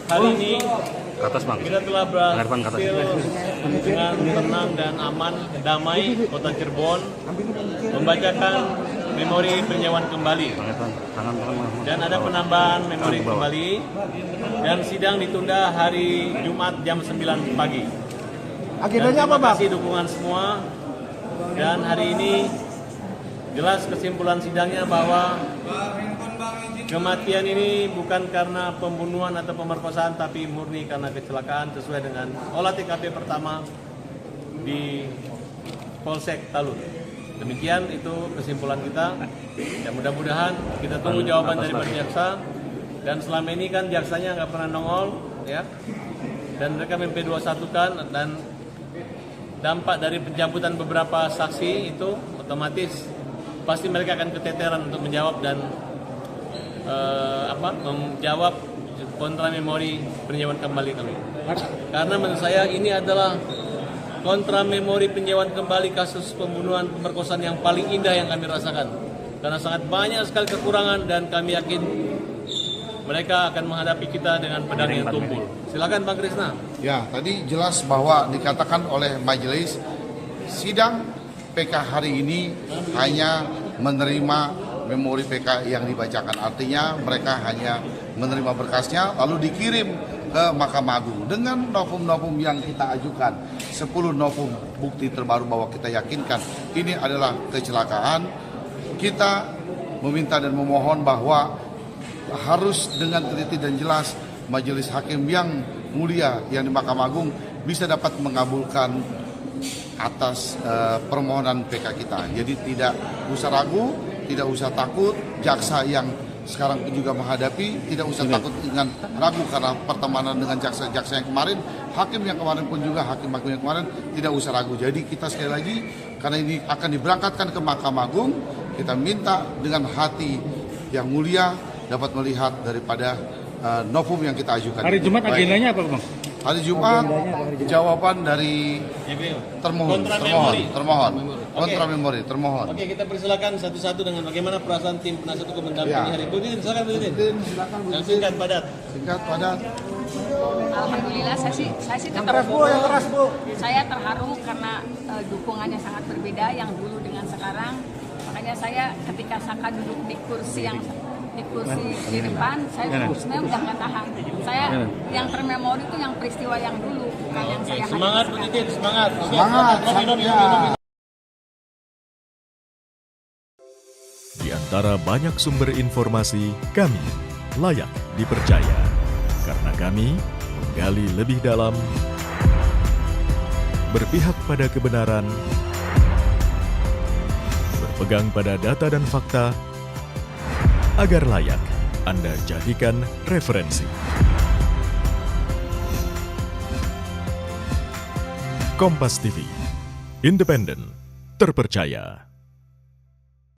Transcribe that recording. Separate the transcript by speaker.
Speaker 1: hari ini
Speaker 2: Atas bang.
Speaker 1: kita telah berhasil dengan tenang dan aman, damai Kota Cirebon membacakan memori peninjauan kembali. Dan ada penambahan memori kembali dan sidang ditunda hari Jumat jam 9 pagi.
Speaker 3: Agendanya apa, Bang?
Speaker 1: Terima kasih dukungan semua. Dan hari ini jelas kesimpulan sidangnya bahwa kematian ini bukan karena pembunuhan atau pemerkosaan, tapi murni karena kecelakaan sesuai dengan olah TKP pertama di Polsek Talun. Demikian itu kesimpulan kita. Ya mudah-mudahan kita tunggu jawaban dari Pak Jaksa. Dan selama ini kan jaksanya nggak pernah nongol, ya. Dan mereka MP21 kan, dan dampak dari pencabutan beberapa saksi itu otomatis pasti mereka akan keteteran untuk menjawab dan menjawab kontra memori peninjauan kembali kami. Karena menurut saya ini adalah kontra memori peninjauan kembali kasus pembunuhan pemerkosaan yang paling indah yang kami rasakan. Karena sangat banyak sekali kekurangan dan kami yakin mereka akan menghadapi kita dengan pedang yang tumpul. Silakan Bang Krisna.
Speaker 3: Ya, tadi jelas bahwa dikatakan oleh majelis sidang PK hari ini hanya menerima memori PK yang dibacakan. Artinya mereka hanya menerima berkasnya lalu dikirim ke Mahkamah Agung dengan novum-novum yang kita ajukan. 10 novum bukti terbaru bahwa kita yakinkan ini adalah kecelakaan. Kita meminta dan memohon bahwa harus dengan teliti dan jelas majelis hakim yang mulia yang di Mahkamah Agung bisa dapat mengabulkan atas permohonan PK kita. Jadi tidak usah ragu, tidak usah takut. Jaksa yang sekarang juga menghadapi tidak usah takut dengan ragu karena pertemanan dengan jaksa yang kemarin, hakim yang kemarin pun juga hakim-hakim yang kemarin tidak usah ragu. Jadi kita sekali lagi karena ini akan diberangkatkan ke Mahkamah Agung, kita minta dengan hati yang mulia dapat melihat daripada novum yang kita ajukan. Hari Jumat agendanya apa, Bang? Hari Jumat jawaban dari termohon.
Speaker 1: Oke, kita persilakan satu-satu dengan bagaimana perasaan tim penasihat hukum mendampingi hari ini. Silakan Bu Didin. Yang singkat padat.
Speaker 4: Alhamdulillah saya sih tetap saya terharu karena dukungannya sangat berbeda yang dulu dengan sekarang. Makanya saya ketika Saka duduk di kursi di depan, saya sebenarnya udah nggak tahan. Saya yang termemori itu yang peristiwa yang dulu, bukan yang saya hadir.
Speaker 1: Semangat Bu Didin, semangat.
Speaker 5: Di antara banyak sumber informasi, kami layak dipercaya. Karena kami menggali lebih dalam, berpihak pada kebenaran, berpegang pada data dan fakta, agar layak Anda jadikan referensi. Kompas TV, independen, terpercaya.